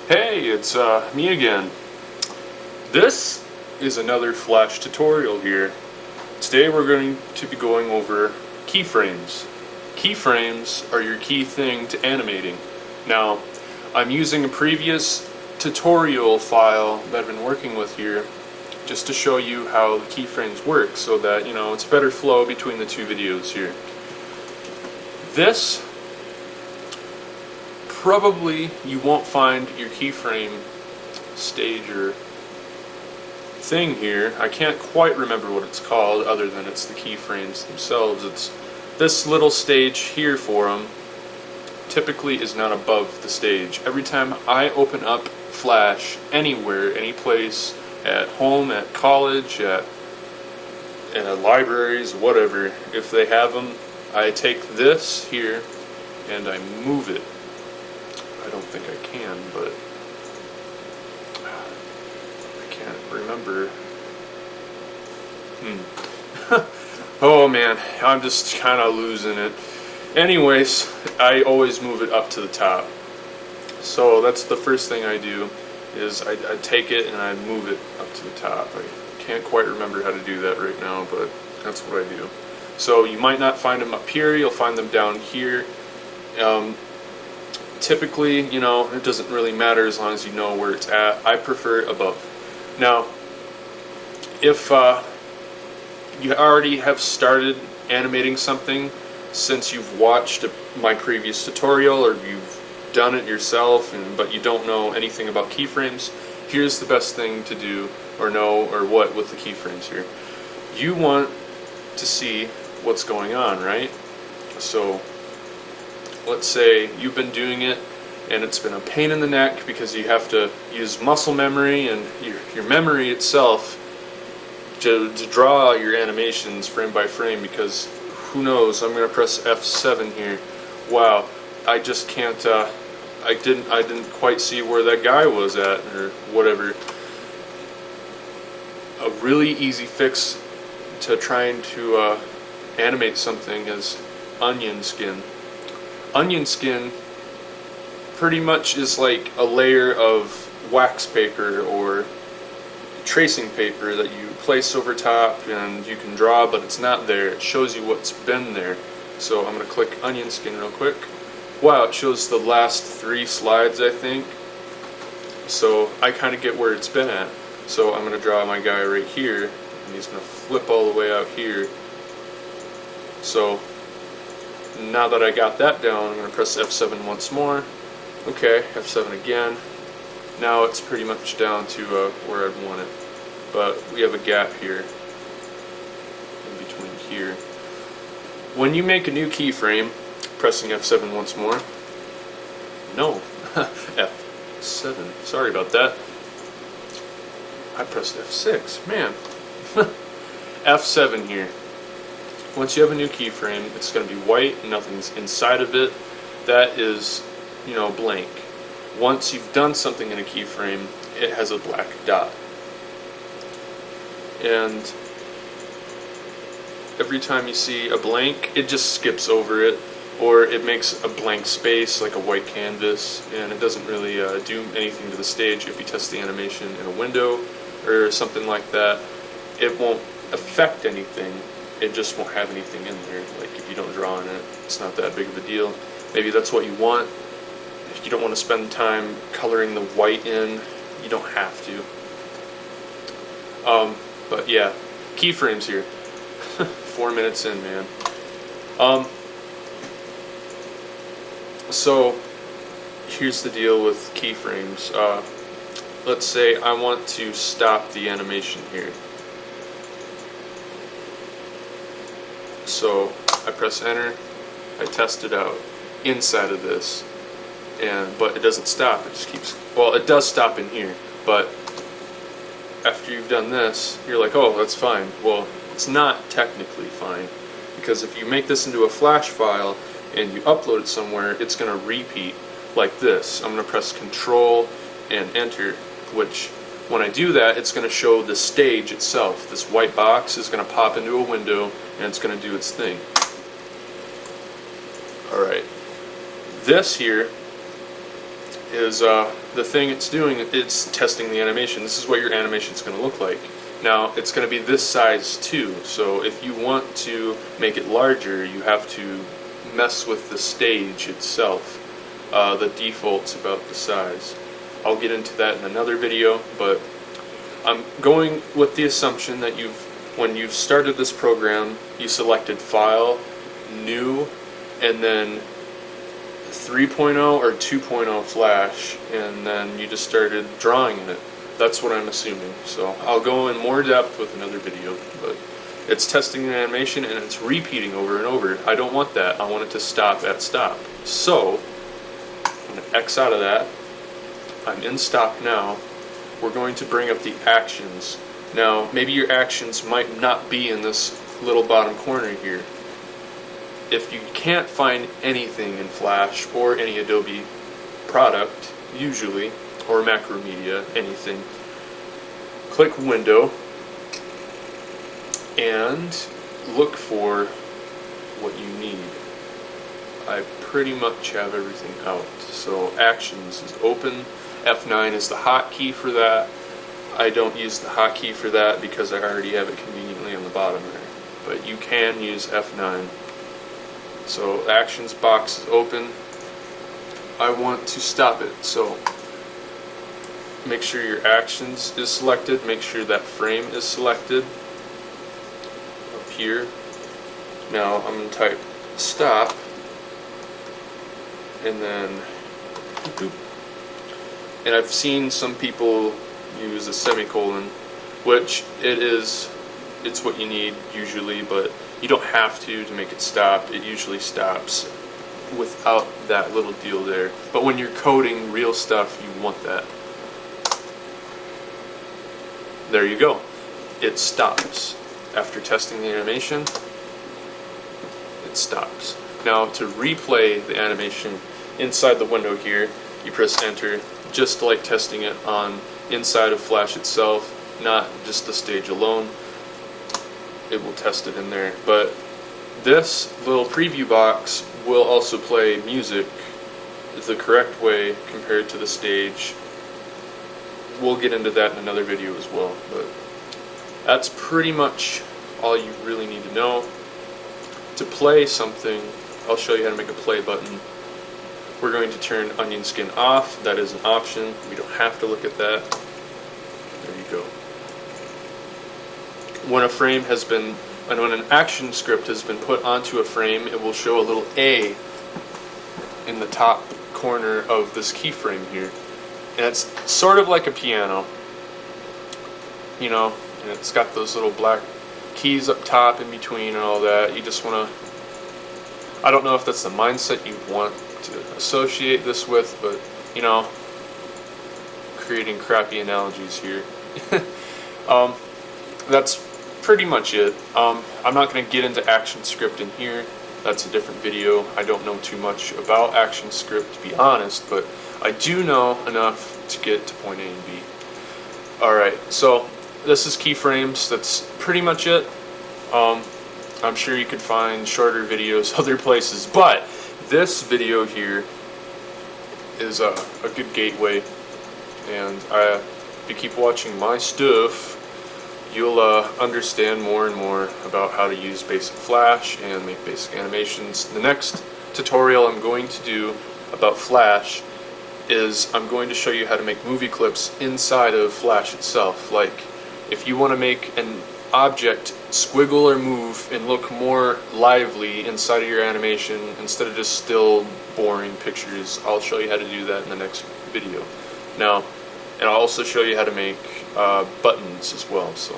Hey, it's me again. This is another Flash tutorial here. Today we're going to be going over keyframes. Keyframes are your key thing to animating. Now, I'm using a previous tutorial file that I've been working with here just to show you how the keyframes work so that, it's a better flow between the two videos here. This probably you won't find your keyframe stage or thing here. I can't quite remember what it's called other than it's the keyframes themselves. It's this little stage here for them typically is not above the stage. Every time I open up Flash anywhere, any place, at home, at college, at libraries, whatever, if they have them, I take this here and I move it. I don't think I can, but I can't remember. Oh man, I'm just kind of losing it. Anyways, I always move it up to the top. So that's the first thing I do, is I take it and I move it up to the top. I can't quite remember how to do that right now, but that's what I do. So you might not find them up here, you'll find them down here. Typically, it doesn't really matter as long as you know where it's at. I prefer above. Now, if you already have started animating something since you've watched my previous tutorial or you've done it yourself, but you don't know anything about keyframes, here's the best thing to do or know or what with the keyframes here. You want to see what's going on, right? So let's say you've been doing it and it's been a pain in the neck because you have to use muscle memory and your memory itself to draw your animations frame by frame, because who knows, I'm going to press F7 here. Wow, I just can't, I didn't quite see where that guy was at or whatever. A really easy fix to trying to animate something is onion skin. Onion skin pretty much is like a layer of wax paper or tracing paper that you place over top and you can draw, but it's not there. It shows you what's been there. So I'm going to click onion skin real quick. Wow, it shows the last 3 slides, I think. So I kind of get where it's been at. So I'm going to draw my guy right here, and he's going to flip all the way out here. So now that I got that down, I'm going to press F7 once more. Okay, F7 again. Now it's pretty much down to where I'd want it. But we have a gap here, in between here. When you make a new keyframe, pressing F7 once more. No, F7. Sorry about that. I pressed F6. Man. F7 here. Once you have a new keyframe, it's going to be white, nothing's inside of it. That is, blank. Once you've done something in a keyframe, it has a black dot. And every time you see a blank, it just skips over it, or it makes a blank space like a white canvas, and it doesn't really do anything to the stage. If you test the animation in a window or something like that, it won't affect anything. It just won't have anything in there. Like if you don't draw on it, it's not that big of a deal. Maybe that's what you want. If you don't want to spend time coloring the white in, you don't have to. But yeah, keyframes here. 4 minutes in, man. So here's the deal with keyframes. Let's say I want to stop the animation here. So I press enter, I test it out inside of this, but it doesn't stop, it just keeps, well, it does stop in here, but after you've done this, you're like, oh, that's fine. Well, it's not technically fine, because if you make this into a Flash file and you upload it somewhere, it's going to repeat like this. I'm going to press Control and enter, which when I do that, it's going to show the stage itself. This white box is going to pop into a window and it's going to do its thing. Alright, this here is the thing it's doing, it's testing the animation. This is what your animation is going to look like. Now, it's going to be this size too, so if you want to make it larger, you have to mess with the stage itself. The default's about the size. I'll get into that in another video, but I'm going with the assumption that when you've started this program, you selected File, New, and then 3.0 or 2.0 Flash, and then you just started drawing in it. That's what I'm assuming. So I'll go in more depth with another video, but it's testing an animation and it's repeating over and over. I don't want that. I want it to stop at stop. So I'm going to X out of that. I'm in stop now. We're going to bring up the actions. Now, maybe your actions might not be in this little bottom corner here. If you can't find anything in Flash or any Adobe product, usually, or Macromedia, anything, click Window and look for what you need. I pretty much have everything out. So Actions is open. F9 is the hotkey for that. I don't use the hotkey for that because I already have it conveniently on the bottom there. But you can use F9. So Actions box is open. I want to stop it. So make sure your actions is selected. Make sure that frame is selected up here. Now I'm going to type stop and then boop. And I've seen some people use a semicolon, which it's what you need usually, but you don't have to make it stop. It usually stops without that little deal there. But when you're coding real stuff, you want that. There you go. It stops. After testing the animation, it stops. Now to replay the animation inside the window here, you press enter, just like testing it on inside of Flash itself, not just the stage alone. It will test it in there. But this little preview box will also play music the correct way compared to the stage. We'll get into that in another video as well, but that's pretty much all you really need to know. To play something, I'll show you how to make a play button. We're going to turn onion skin off. That is an option. We don't have to look at that. There you go. When a frame has been, and when an action script has been put onto a frame, it will show a little A in the top corner of this keyframe here. And it's sort of like a piano, you know, and it's got those little black keys up top in between and all that. You just want to, I don't know if that's the mindset you want to associate this with, but, you know, creating crappy analogies here. That's pretty much it. I'm not going to get into ActionScript in here. That's a different video. I don't know too much about ActionScript, to be honest, but I do know enough to get to point A and B. Alright, so this is keyframes. That's pretty much it. I'm sure you could find shorter videos other places, but this video here is a good gateway, and if you keep watching my stuff, you'll understand more and more about how to use basic Flash and make basic animations. The next tutorial I'm going to do about Flash is I'm going to show you how to make movie clips inside of Flash itself. Like, if you want to make an object squiggle or move and look more lively inside of your animation instead of just still boring pictures, I'll show you how to do that in the next video. Now, and I'll also show you how to make buttons as well. So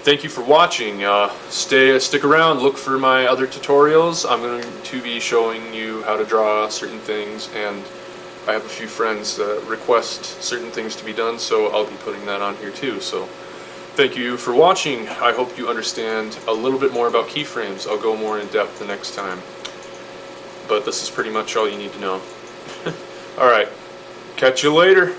thank you for watching. Stick around, look for my other tutorials. I'm going to be showing you how to draw certain things, and I have a few friends that request certain things to be done, so I'll be putting that on here too. So thank you for watching. I hope you understand a little bit more about keyframes. I'll go more in depth the next time, but this is pretty much all you need to know. Alright, catch you later.